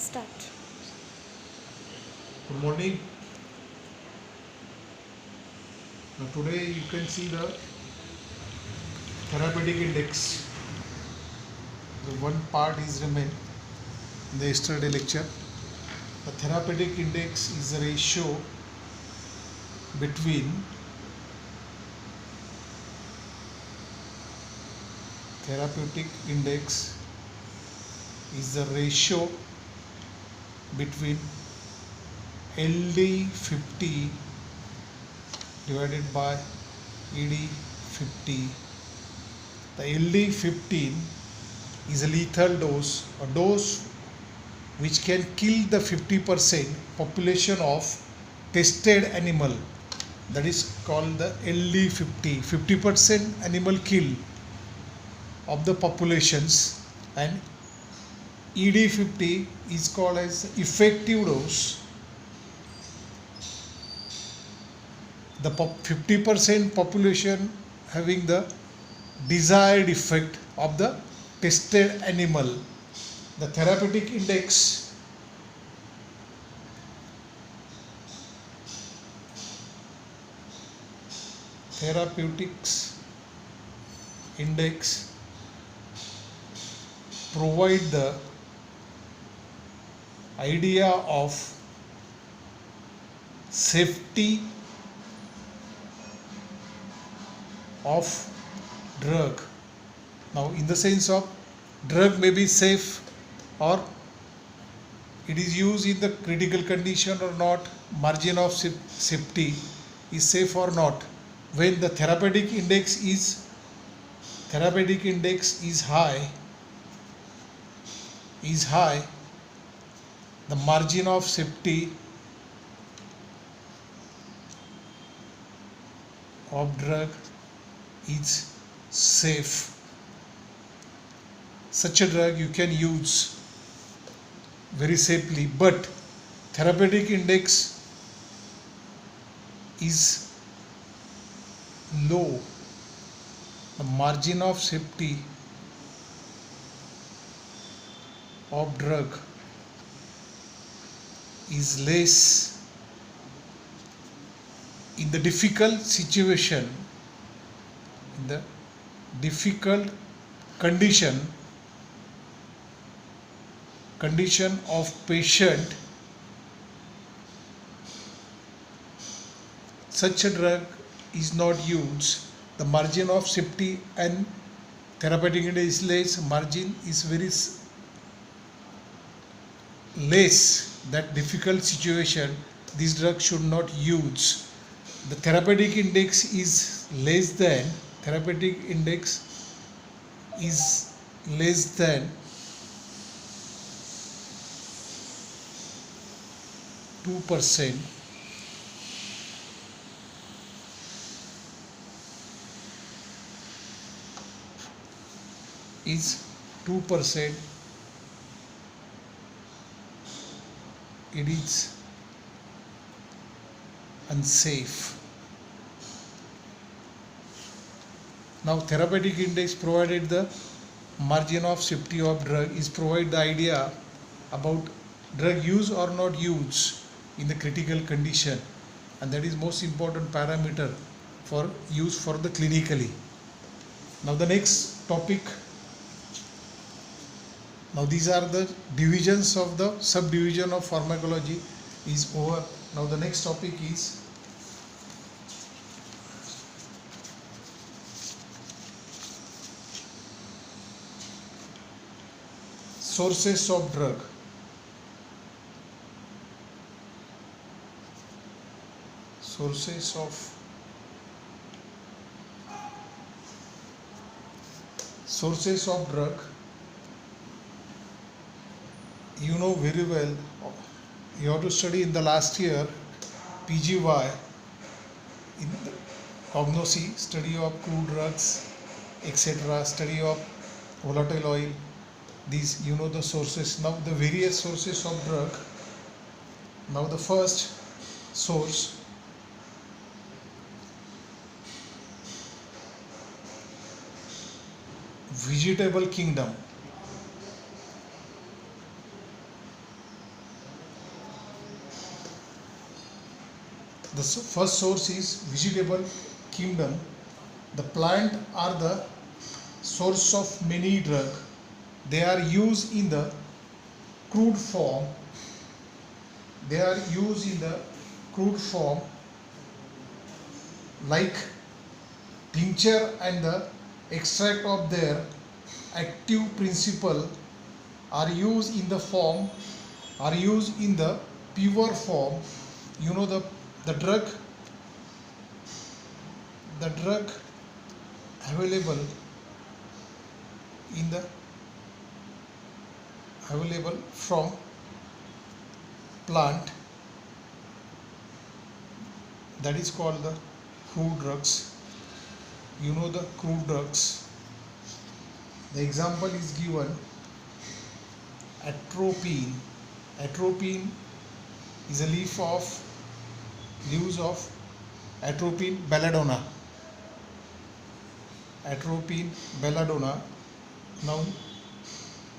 Start. Good morning. Now today you can see the therapeutic index. The one part is remain in the yesterday lecture. The therapeutic index is a ratio between therapeutic index is the ratio between LD50 divided by ED50. The LD15 is a lethal dose, a dose which can kill the 50% population of tested animal. That is called the LD50. 50% animal kill of the populations, and ED50 is called as effective dose. The 50% population having the desired effect of the tested animal. The therapeutic index therapeutics index provide the idea of safety of drug. Now in the sense of drug may be safe, or it is used in the critical condition or not, margin of safety is safe or not. When the therapeutic index is high, the margin of safety of drug is safe. Such a drug you can use very safely, but therapeutic index is low. The margin of safety of drug is less in the difficult situation, in the difficult condition of patient. Such a drug is not used. The margin of safety and therapeutic index is less, margin is very less. That difficult situation, this drug should not use. The therapeutic index is less than 2%. Is 2%, it is unsafe. Now therapeutic index provided the margin of safety of drug is provide the idea about drug use or not use in the critical condition, and that is most important parameter for use for the clinically. Now the next topic. Now these are the divisions of the subdivision of pharmacology is over. Now the next topic is sources of drug. Sources of drug. You know very well, you have to study in the last year PGY in the cognosy, study of crude drugs, etc., study of volatile oil. These you know the sources. Now the various sources of drug. Now the first source, vegetable kingdom. The first source is vegetable kingdom. The plant are the source of many drugs. They are used in the crude form. They are used in the crude form like tincture, and the extract of their active principle are used in the pure form. You know the drug available in the available from plant, that is called the crude drugs. You know the crude drugs. The example is given: atropine. Atropine is a leaves of Atropine belladonna. Atropine belladonna. Now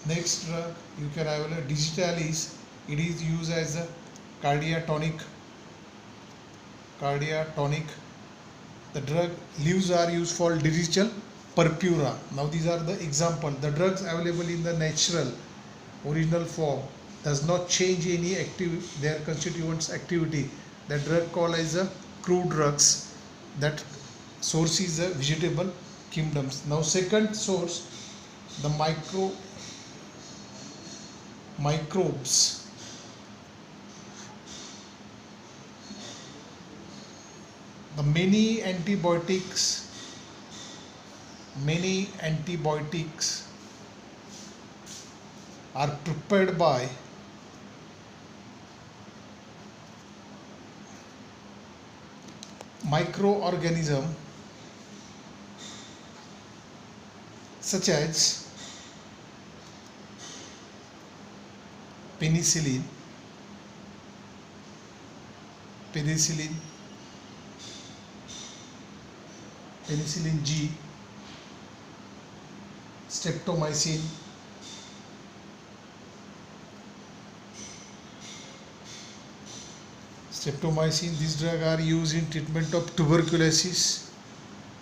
next drug you can have a digitalis. It is used as a cardiotonic. The drug leaves are used for digital purpura. Now these are the example. The drugs available in the natural original form does not change any their constituents activity. The drug called as a crude drugs. That source is a vegetable kingdoms. Now second source, the microbes. The many antibiotics are prepared by microorganism such as penicillin, penicillin G, streptomycin, These drugs are used in treatment of tuberculosis.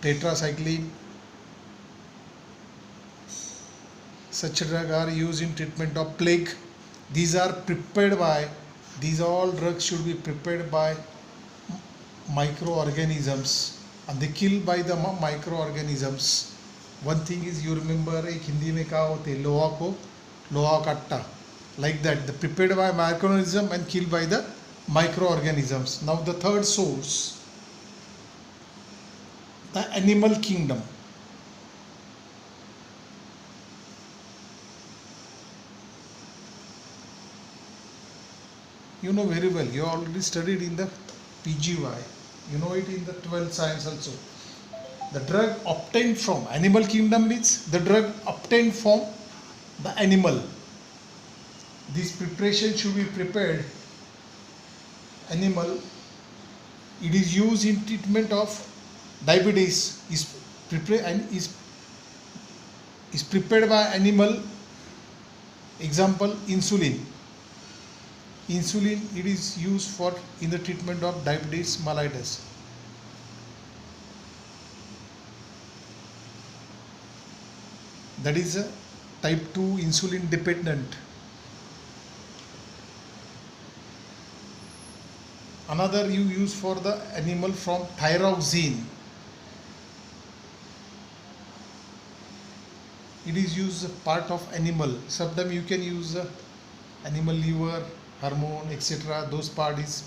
Tetracycline. Such drugs are used in treatment of plague. These all drugs should be prepared by microorganisms, and they kill by the microorganisms. One thing is, you remember एक हिंदी में कहा होते लोहा काट्टा, like that, the prepared by microorganism and killed by the microorganisms. Now the third source, the animal kingdom. You know very well, you already studied in the PGY, you know it in the 12th science also. The drug obtained from animal kingdom means the drug obtained from the animal. This preparation should be prepared animal. It is used in treatment of diabetes. Is prepared by animal. Example, insulin. It is used for in the treatment of diabetes mellitus. That is a type 2 insulin dependent. Another you use for the animal from thyroxine. It is used part of animal. Sometimes you can use animal liver, hormone, etc. Those part is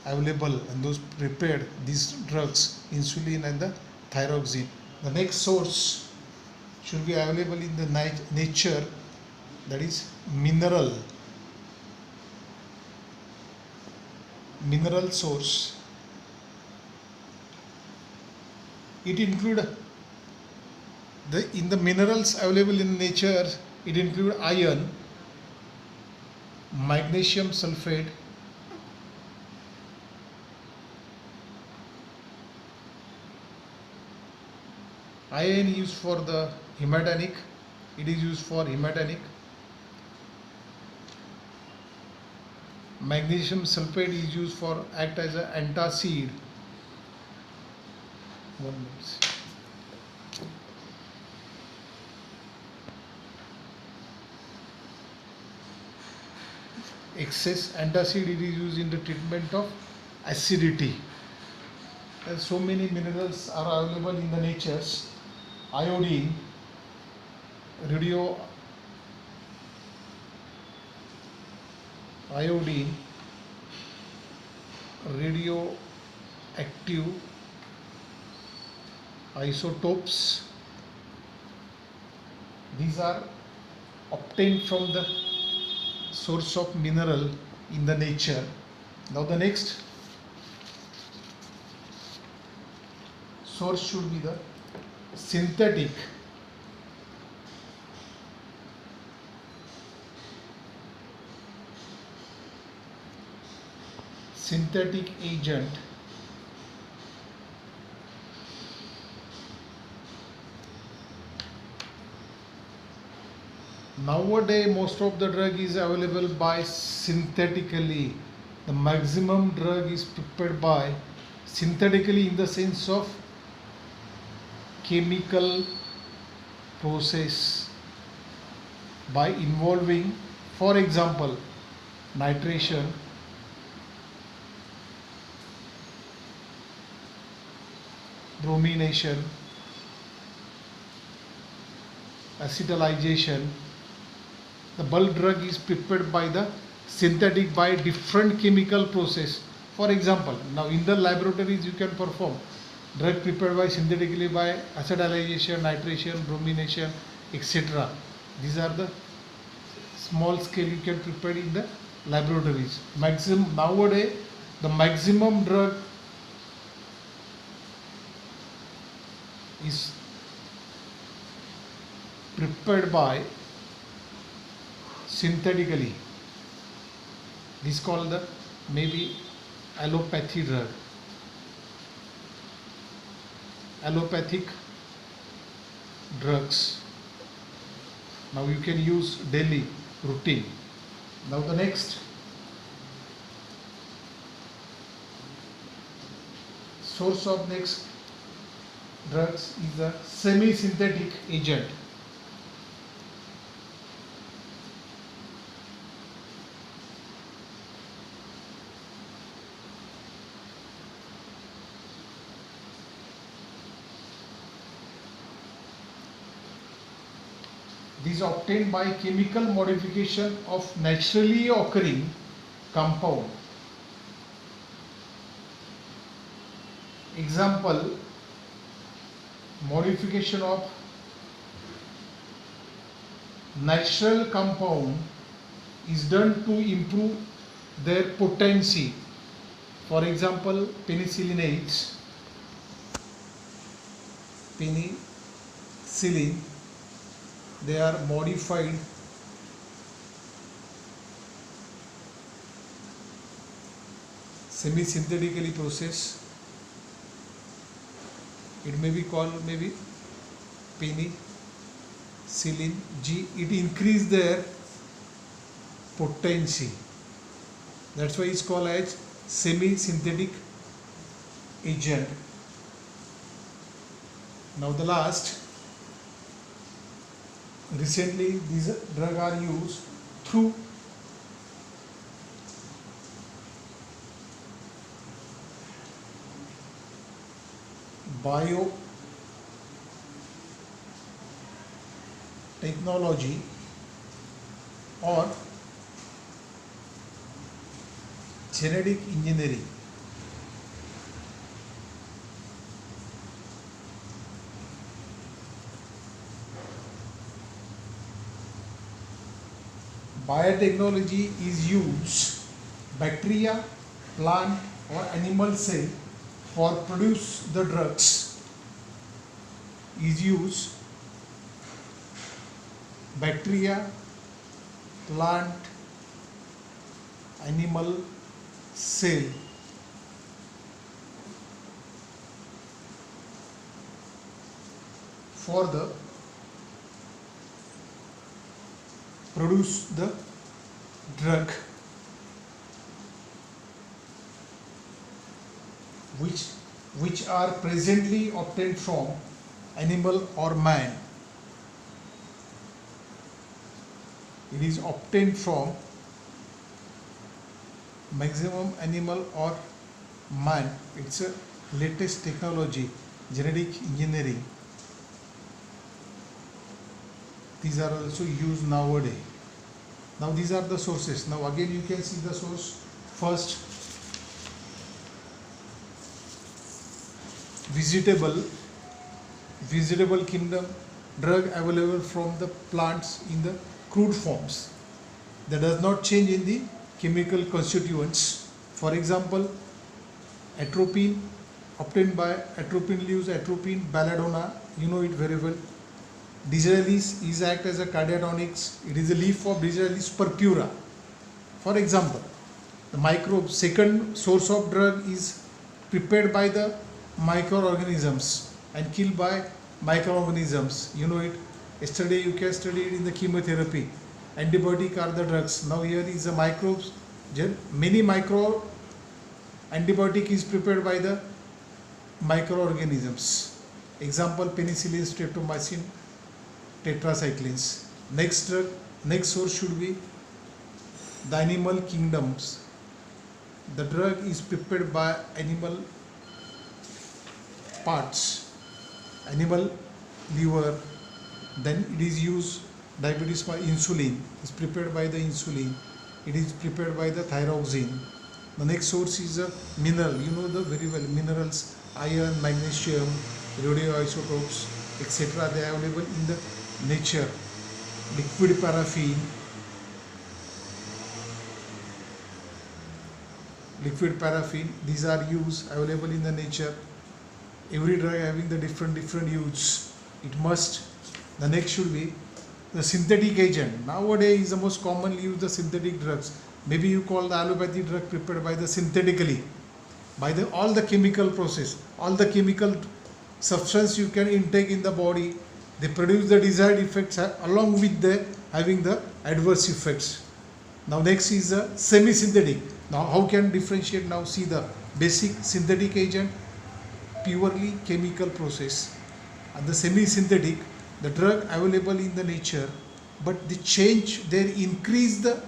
available, and those prepared these drugs, insulin and the thyroxine. The next source should be available in the nature, that is mineral source. It include in the minerals available in nature, it include iron, magnesium sulfate, iron used for the hematinic. It is used for hematinic. Magnesium sulfate is used for act as an antacid. 1 minute. Excess antacid is used in the treatment of acidity. And so many minerals are available in the natures. Iodine, iodine, radioactive isotopes. These are obtained from the source of mineral in the nature. Now the next source should be the synthetic. Synthetic agent. Nowadays most of the drug is available by synthetically. The maximum drug is prepared by synthetically in the sense of chemical process by involving, for example, nitration, bromination, acetalization. The bulk drug is prepared by the synthetic by different chemical process. For example, now in the laboratories you can perform drug prepared by synthetically by acetalization, nitration, bromination, etc. These are the small scale you can prepare in the laboratories. Nowadays the maximum drug is prepared by synthetically. This is called the maybe allopathy drug. Allopathic drugs. Now you can use daily routine. Now the next source of next drugs is the semi-synthetic agent. These are obtained by chemical modification of naturally occurring compound. Example, modification of natural compound is done to improve their potency. For example, penicillinates, penicillin, they are modified semi-synthetically process. It may be called maybe penicillin G. It increase their potency. That's why it's called as semi-synthetic agent. Now the last. Recently these drugs are used through biotechnology or genetic engineering. Biotechnology is used bacteria, plant or animal cell for produce the drugs. Is used bacteria, plant, animal cell for the produce the drug. which which are presently obtained from animal or man. It is obtained from maximum animal or man. It's a latest technology, genetic engineering. These are also used nowadays. Now these are the sources. Now again you can see the source. First, vegetable kingdom, drug available from the plants in the crude forms. That does not change in the chemical constituents. For example, atropine, obtained by atropine leaves, atropine, belladonna, you know it very well. Digitalis is act as a cardiotonics. It is a leaf of Digitalis purpura. For example, the microbe, second source of drug is prepared by the microorganisms and killed by microorganisms. You know it. Yesterday you can study it in the chemotherapy. Antibiotic are the drugs. Now here is the microbes. Many micro antibiotic is prepared by the microorganisms. Example, penicillin, streptomycin, tetracyclines. Next drug, next source should be the animal kingdoms. The drug is prepared by animal parts, animal liver. Then it is used, diabetes by insulin is prepared by the insulin. It is prepared by the thyroxine. The next source is a mineral. You know the very well minerals, iron, magnesium, radioisotopes, etc. They are available in the nature. Liquid paraffin, these are used, available in the nature. Every drug having the different use. It must. The next should be the synthetic agent. Nowadays is the most commonly used the synthetic drugs. Maybe you call the allopathy drug prepared by the synthetically, by the all the chemical process, all the chemical substance you can intake in the body. They produce the desired effects along with the having the adverse effects. Now next is the semi-synthetic. Now how can differentiate? Now see the basic synthetic agent, purely chemical process, and the semi-synthetic, the drug available in the nature, but they increase the